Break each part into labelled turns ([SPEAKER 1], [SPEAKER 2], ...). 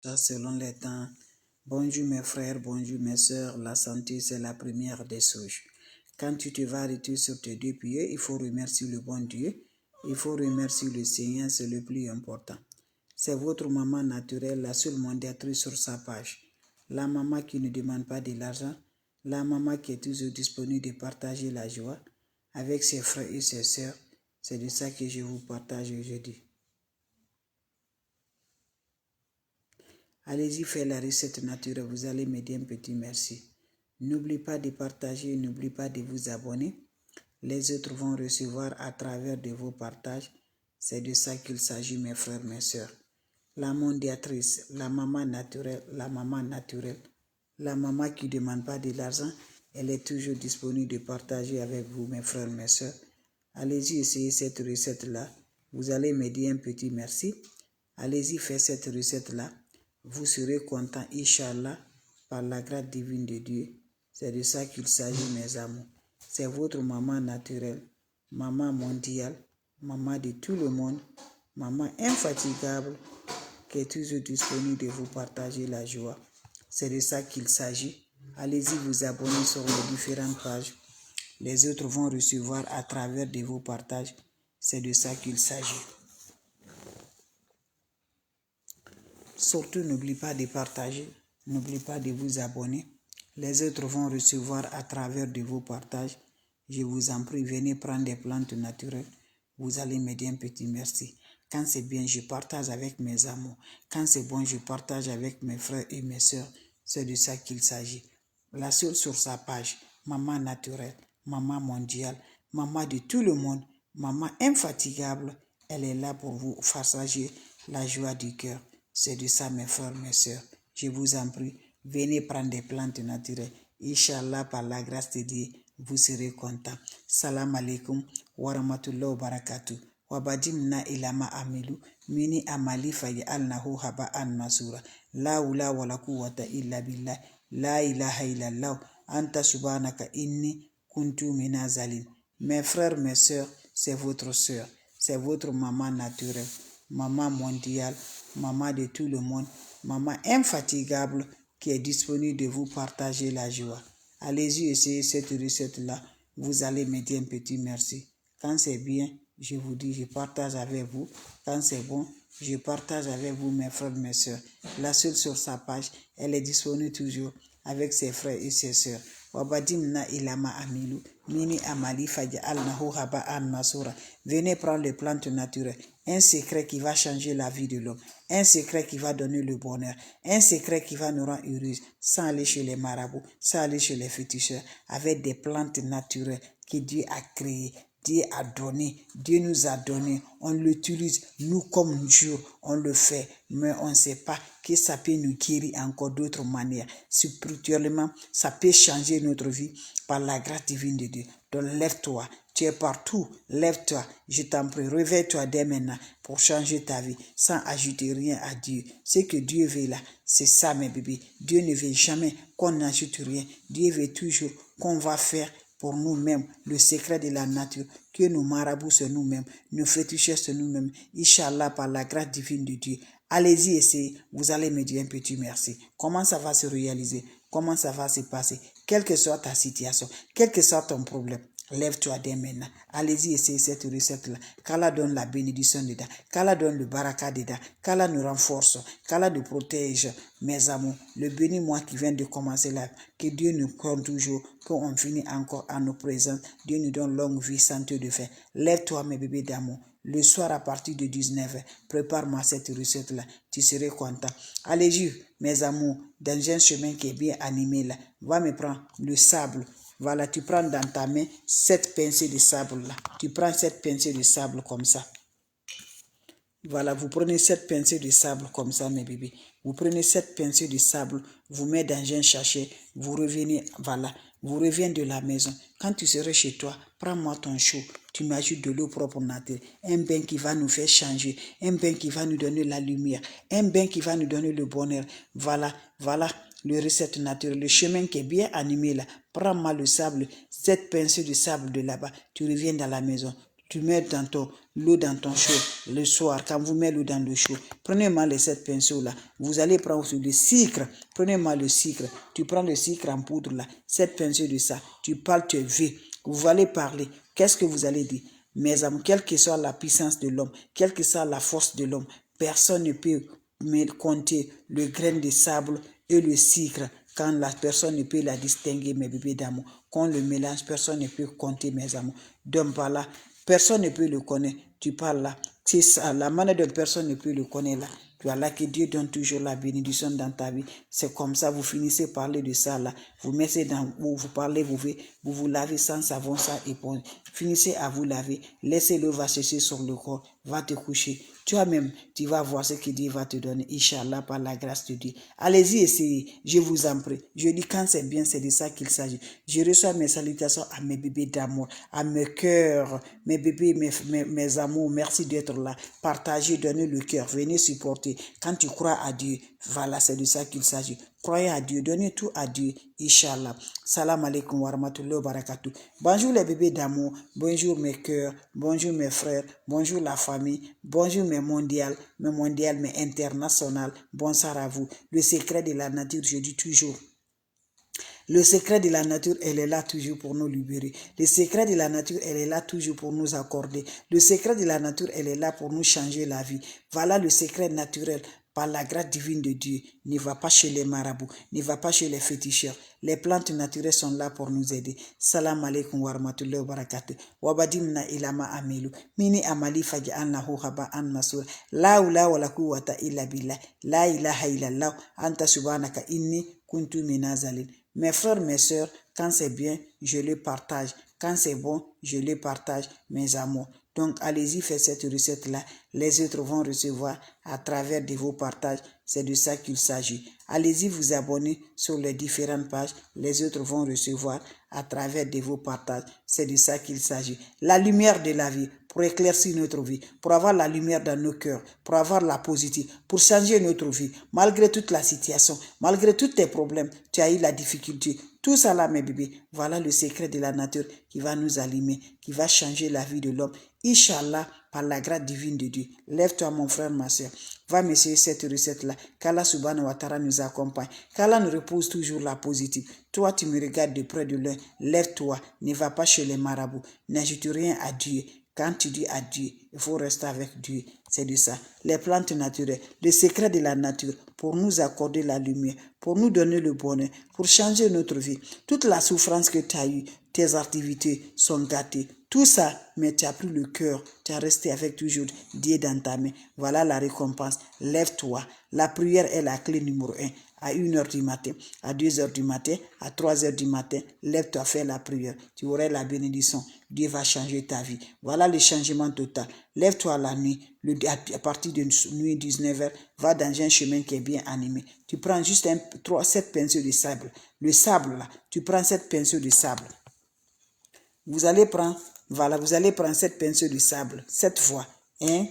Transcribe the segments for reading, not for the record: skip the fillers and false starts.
[SPEAKER 1] Ça, selon les temps. Bonjour mes frères, bonjour mes sœurs. La santé, c'est la première des choses. Quand tu te vas arrêter sur tes deux pieds, il faut remercier le bon Dieu. Il faut remercier le Seigneur, c'est le plus important. C'est votre maman naturelle, la seule mondiatrice sur sa page. La maman qui ne demande pas de l'argent. La maman qui est toujours disponible de partager la joie avec ses frères et ses sœurs. C'est de ça que je vous partage aujourd'hui. Allez-y faire la recette naturelle, vous allez m'aider un petit merci. N'oubliez pas de partager, n'oubliez pas de vous abonner. Les autres vont recevoir à travers de vos partages. C'est de ça qu'il s'agit mes frères, mes sœurs. La mondiatrice, la maman naturelle, la maman naturelle. La maman qui ne demande pas de l'argent, elle est toujours disponible de partager avec vous mes frères, mes sœurs. Allez-y essayer cette recette-là. Vous allez m'aider un petit merci. Allez-y faire cette recette-là. Vous serez content, Inch'Allah, par la grâce divine de Dieu. C'est de ça qu'il s'agit, mes amours. C'est votre maman naturelle, maman mondiale, maman de tout le monde, maman infatigable, qui est toujours disponible de vous partager la joie. C'est de ça qu'il s'agit. Allez-y vous abonner sur les différentes pages. Les autres vont recevoir à travers de vos partages. C'est de ça qu'il s'agit. Surtout, n'oubliez pas de partager, n'oubliez pas de vous abonner. Les autres vont recevoir à travers de vos partages. Je vous en prie, venez prendre des plantes naturelles. Vous allez m'aider un petit merci. Quand c'est bien, je partage avec mes amours. Quand c'est bon, je partage avec mes frères et mes sœurs. C'est de ça qu'il s'agit. La seule sur sa page, maman naturelle, maman mondiale, maman de tout le monde, maman infatigable, elle est là pour vous partager la joie du cœur. C'est de ça, mes frères, mes sœurs. Je vous en prie, venez prendre des plantes naturelles. Inch'Allah, par la grâce de Dieu, vous serez contents. Salam alaikum wa rahmatullahi wa barakatuh. Wabadimna ilama amilu mini amali fayalnahu haba'an masura. La ula wala quwwata illa billah. La ilaha illallah. Anta subhanaka inni kuntu minazalin. Mes frères, mes sœurs, c'est votre sœur. C'est votre maman naturelle, maman mondiale, maman de tout le monde, maman infatigable qui est disponible de vous partager la joie. Allez-y essayer cette recette-là. Vous allez m'aider un petit merci. Quand c'est bien, je vous dis, je partage avec vous. Quand c'est bon, je partage avec vous, mes frères, mes sœurs. La seule sur sa page, elle est disponible toujours avec ses frères et ses sœurs. Wabadimna ilama amilu mini amali faj'alnahu haba'an masura. Venez prendre les plantes naturelles. Un secret qui va changer la vie de l'homme. Un secret qui va donner le bonheur. Un secret qui va nous rendre heureux. Sans aller chez les marabouts, sans aller chez les féticheurs. Avec des plantes naturelles que Dieu a créées. Dieu a donné, Dieu nous a donné, on l'utilise, nous comme Dieu, on le fait, mais on ne sait pas que ça peut nous guérir encore d'autres manières. Spirituellement, ça peut changer notre vie par la grâce divine de Dieu. Donc lève-toi, tu es partout, lève-toi, je t'en prie, réveille-toi dès maintenant pour changer ta vie, sans ajouter rien à Dieu. Ce que Dieu veut là, c'est ça mes bébés. Dieu ne veut jamais qu'on n'ajoute rien. Dieu veut toujours qu'on va faire pour nous-mêmes, le secret de la nature, que nos marabouts c'est nous-mêmes, nos féticheurs c'est nous-mêmes, Inch'Allah par la grâce divine de Dieu. Allez-y essayez, vous allez me dire un petit merci. Comment ça va se réaliser? Comment ça va se passer? Quelle que soit ta situation, quel que soit ton problème, lève-toi dès maintenant. Allez-y essayez cette recette-là. Qu'Allah donne la bénédiction dedans, qu'Allah donne le baraka dedans, qu'Allah nous renforce, qu'Allah nous protège, mes amours. Le béni moi qui viens de commencer là, que Dieu nous compte toujours, qu'on finit encore à nos présences. Dieu nous donne longue vie, santé de fer. Lève-toi mes bébés d'amour. Le soir à partir de 19h, prépare-moi cette recette-là. Tu serais content. Allez-y, mes amours, dans un chemin qui est bien animé là. Va me prendre le sable. Voilà, tu prends dans ta main cette pincée de sable là. Tu prends cette pincée de sable comme ça. Voilà, vous prenez cette pincée de sable comme ça, mes bébés. Vous prenez cette pincée de sable, vous mettez dans un sachet, vous revenez, voilà, vous revenez de la maison. Quand tu seras chez toi, prends-moi ton chaud, tu m'ajoutes de l'eau propre naturelle, un bain qui va nous faire changer, un bain qui va nous donner la lumière, un bain qui va nous donner le bonheur. Voilà, voilà, le recette naturelle, le chemin qui est bien animé là. Prends-moi le sable, cette pincée de sable de là-bas, tu reviens dans la maison. tu mets l'eau dans ton chaud le soir, quand vous mettez l'eau dans le chaud, prenez-moi les 7 pinceaux là, vous allez prendre le sucre, prenez-moi le sucre, tu prends le sucre en poudre là, 7 pinceaux de ça, tu parles, tu es vu, vous allez parler, qu'est-ce que vous allez dire? Mes amis, quelle que soit la puissance de l'homme, quelle que soit la force de l'homme, personne ne peut compter le grain de sable et le sucre. Quand la personne ne peut la distinguer, mes bébés d'amour, quand on le mélange, personne ne peut compter, mes amours. Donc par là, personne ne peut le connaître. Tu parles là, c'est ça, la manière de personne ne peut le connaître là. Voilà, que Dieu donne toujours la bénédiction dans ta vie. C'est comme ça, vous finissez par parler de ça là. Vous mettez dans, vous parlez, vous lavez sans savon, sans éponge. Finissez à vous laver. Laissez-le va sécher sur le corps. Va te coucher. Toi-même, tu vas voir ce que Dieu va te donner. Inch'Allah, par la grâce de Dieu. Allez-y, essayez. Je vous en prie. Je dis quand c'est bien, c'est de ça qu'il s'agit. Je reçois mes salutations à mes bébés d'amour, à mes cœurs, mes bébés, mes amours. Merci d'être là. Partagez, donnez le cœur. Venez supporter. Quand tu crois à Dieu, voilà, c'est de ça qu'il s'agit. Croyez à Dieu, donnez tout à Dieu, Inch'Allah. Salam alaikum wa rahmatullahi wa barakatuh. Bonjour les bébés d'amour, bonjour mes cœurs, bonjour mes frères, bonjour la famille, bonjour mes mondiales, mes internationales. Bonsoir à vous. Le secret de la nature, je dis toujours. Le secret de la nature, elle est là toujours pour nous libérer. Le secret de la nature, elle est là toujours pour nous accorder. Le secret de la nature, elle est là pour nous changer la vie. Voilà le secret naturel. Par la grâce divine de Dieu, ne va pas chez les marabouts, ne va pas chez les féticheurs. Les plantes naturelles sont là pour nous aider. Salam alaikum wa rahmatullahi wa barakatuh. Wabadimna ilama amilu. Mini amali faj'alnahu haba'an masura. La ula wa la quwwata illa billah. La ilaha illallah. Anta subhanaka inni kuntu minazalin. Mes frères, mes sœurs, quand c'est bien, je le partage. Quand c'est bon, je le partage, mes amours. Donc, allez-y, faites cette recette-là. Les autres vont recevoir à travers de vos partages. C'est de ça qu'il s'agit. Allez-y, vous abonner sur les différentes pages. Les autres vont recevoir à travers de vos partages. C'est de ça qu'il s'agit. La lumière de la vie, pour éclaircir notre vie, pour avoir la lumière dans nos cœurs, pour avoir la positive, pour changer notre vie. Malgré toute la situation, malgré tous tes problèmes, tu as eu la difficulté. Tout ça là, mes bébés, voilà le secret de la nature qui va nous allumer, qui va changer la vie de l'homme. Inch'Allah, par la grâce divine de Dieu. Lève-toi, mon frère, ma soeur. Va m'essayer cette recette-là. Qu'Allah subhanahu wa ta'ala nous accompagne. Qu'Allah nous repose toujours la positive. Toi, tu me regardes de près de loin. Lève-toi. Ne va pas chez les marabouts. N'ajoute rien à Dieu. Quand tu dis à Dieu, il faut rester avec Dieu. C'est de ça. Les plantes naturelles, le secret de la nature, pour nous accorder la lumière, pour nous donner le bonheur, pour changer notre vie. Toute la souffrance que tu as eue, tes activités sont gâtées. Tout ça, mais tu as pris le cœur, tu as resté avec toujours Dieu dans ta main. Voilà la récompense. Lève-toi. La prière est la clé numéro 1. À 1h du matin, à 2h du matin, à 3h du matin, lève-toi, fais la prière. Tu auras la bénédiction. Dieu va changer ta vie. Voilà le changement total. Lève-toi la nuit. À partir de nuit 19h, va dans un chemin qui est bien animé. Tu prends juste 7 pinceaux de sable. Le sable là, tu prends 7 pinceaux de sable. Vous allez prendre 7 pinceaux de sable, 7 fois. 1,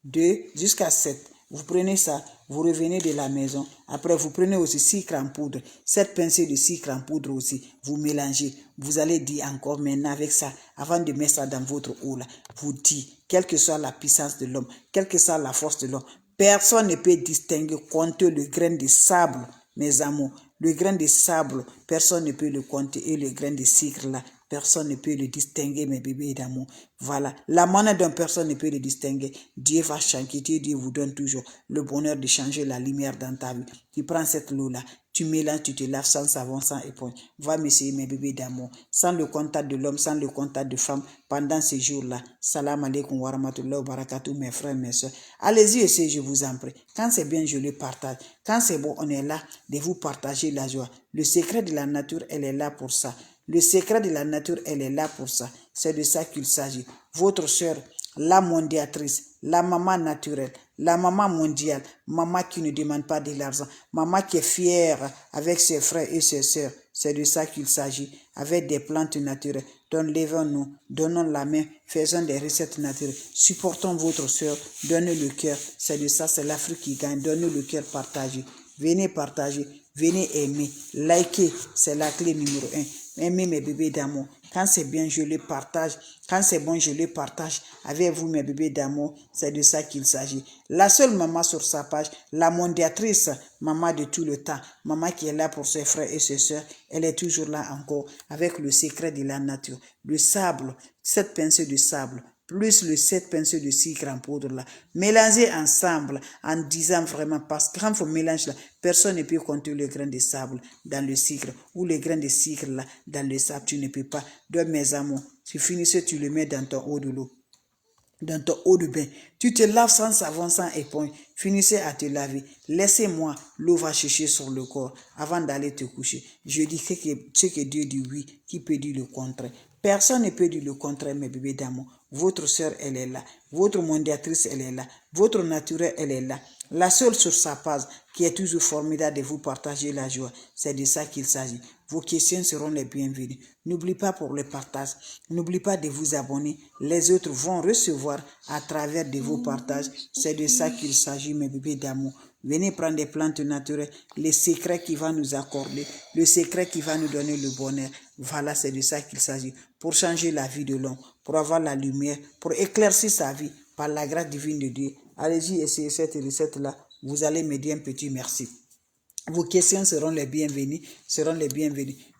[SPEAKER 1] 2, jusqu'à 7. Vous prenez ça, vous revenez de la maison. Après, vous prenez aussi sucre en poudre. 7 pincées de sucre en poudre aussi. Vous mélangez. Vous allez dire encore maintenant avec ça, avant de mettre ça dans votre eau là, vous dites, quelle que soit la puissance de l'homme, quelle que soit la force de l'homme, personne ne peut distinguer, compter le grain de sable, mes amours. Le grain de sable, personne ne peut le compter. Et le grain de sucre là, personne ne peut le distinguer, mes bébés d'amour. Voilà. La manière dont personne ne peut le distinguer. Dieu va changer. Dieu vous donne toujours le bonheur de changer la lumière dans ta vie. Tu prends cette eau-là, tu mélanges, tu te laves sans savon, sans éponge. Va m'essayer, mes bébés d'amour. Sans le contact de l'homme, sans le contact de femme, pendant ces jours-là. Salam alaikum wa rahmatullahi wa barakatuh, mes frères, mes soeurs. Allez-y, essayez, je vous en prie. Quand c'est bien, je le partage. Quand c'est bon, on est là de vous partager la joie. Le secret de la nature, elle est là pour ça. Le secret de la nature, elle est là pour ça. C'est de ça qu'il s'agit. Votre sœur, la mondiatrice, la maman naturelle, la maman mondiale, maman qui ne demande pas de l'argent, maman qui est fière avec ses frères et ses sœurs. C'est de ça qu'il s'agit. Avec des plantes naturelles. Donc, levons-nous, donnons la main, faisons des recettes naturelles. Supportons votre sœur, donnez le cœur. C'est de ça, c'est l'Afrique qui gagne. Donnez le cœur partagé. Venez partager, venez aimer, liker, c'est la clé numéro 1. Aimez mes bébés d'amour. Quand c'est bien, je le partage. Quand c'est bon, je le partage avec vous, mes bébés d'amour. C'est de ça qu'il s'agit. La seule maman sur sa page, la mondiatrice, maman de tout le temps, maman qui est là pour ses frères et ses sœurs, elle est toujours là encore avec le secret de la nature. Le sable, cette pincée de sable, plus le 7 pincées de sucre en poudre là, mélangez ensemble en disant vraiment, parce que quand on mélange là, personne ne peut compter le grain de sable dans le sucre ou le grain de sucre là dans le sable, tu ne peux pas. Donc mes amours, tu finis, tu le mets dans ton eau de l'eau, dans ton eau de bain. Tu te laves sans savon, sans éponge. Finissez à te laver. Laissez-moi, l'eau va chercher sur le corps avant d'aller te coucher. Je dis que ce que Dieu dit oui, qui peut dire le contraire? Personne ne peut dire le contraire, mes bébés d'amour. Votre soeur, elle est là. Votre mondiatrice, elle est là. Votre naturelle, elle est là. La seule sur sa page qui est toujours formidable de vous partager la joie, c'est de ça qu'il s'agit. Vos questions seront les bienvenues. N'oublie pas pour le partage. N'oublie pas de vous abonner. Les autres vont recevoir à travers de vos partages. C'est de ça qu'il s'agit, mes bébés d'amour. Venez prendre des plantes naturelles, les secrets qui vont nous accorder, le secret qui va nous donner le bonheur. Voilà, c'est de ça qu'il s'agit. Pour changer la vie de l'homme, pour avoir la lumière, pour éclaircir sa vie par la grâce divine de Dieu. Allez-y, essayez cette recette-là. Vous allez me dire un petit merci. Vos questions seront les bienvenues,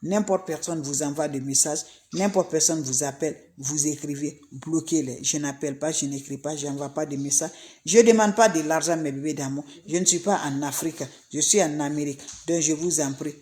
[SPEAKER 1] N'importe personne vous envoie des messages, n'importe personne vous appelle, vous écrivez, bloquez-les. Je n'appelle pas, je n'écris pas, je n'envoie pas de messages. Je ne demande pas de l'argent, mes bébés d'amour. Je ne suis pas en Afrique, je suis en Amérique. Donc je vous en prie,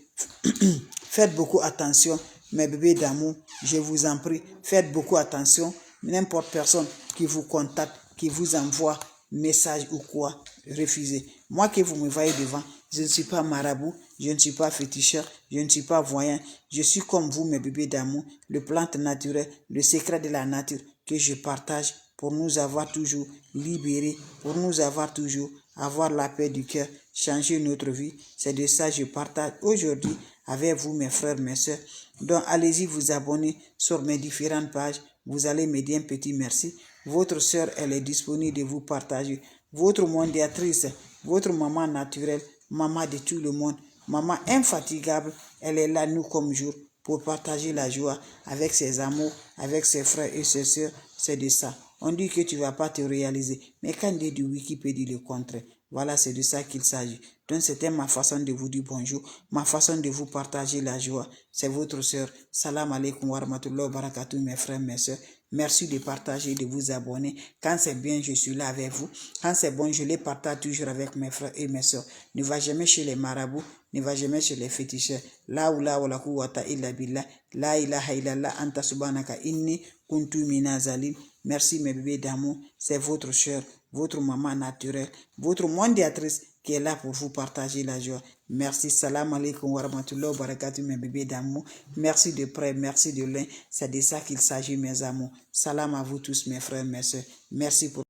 [SPEAKER 1] faites beaucoup attention, mes bébés d'amour. Je vous en prie, faites beaucoup attention. N'importe personne qui vous contacte, qui vous envoie message ou quoi, refusez. Moi que vous me voyez devant, je ne suis pas marabout, je ne suis pas féticheur, je ne suis pas voyant. Je suis comme vous, mes bébés d'amour, le plante naturel, le secret de la nature que je partage pour nous avoir toujours libérés, pour nous avoir toujours avoir la paix du cœur, changer notre vie. C'est de ça que je partage aujourd'hui avec vous, mes frères, mes soeurs. Donc, allez-y vous abonner sur mes différentes pages. Vous allez me dire un petit merci. Votre soeur, elle est disponible de vous partager. Votre mondiatrice, votre maman naturelle, maman de tout le monde, maman infatigable, elle est là, nous comme jour, pour partager la joie avec ses amours, avec ses frères et ses sœurs. C'est de ça. On dit que tu ne vas pas te réaliser. Mais quand Dieu dit oui, qui peut dire le contraire? Voilà, c'est de ça qu'il s'agit. Donc, c'était ma façon de vous dire bonjour, ma façon de vous partager la joie. C'est votre sœur. Salam alaikum wa rahmatullahi wa barakatuh, mes frères, mes sœurs. Merci de partager, de vous abonner. Quand c'est bien, je suis là avec vous. Quand c'est bon, je les partage toujours avec mes frères et mes sœurs. Ne va jamais chez les marabouts, ne va jamais chez les féticheurs. La la quwwata illa billah. La ilaha illallah anta subhanaka inni kuntu minazalim. Merci mes bébés d'amour. C'est votre sœur, votre maman naturelle, votre mondiatrice qui est là pour vous partager la joie. Merci, salam alaikum wa rahmatullahi wa barakatuh, mes bébés d'amour. Merci de près, merci de loin. C'est de ça qu'il s'agit, mes amours. Salam à vous tous, mes frères, mes soeurs. Merci pour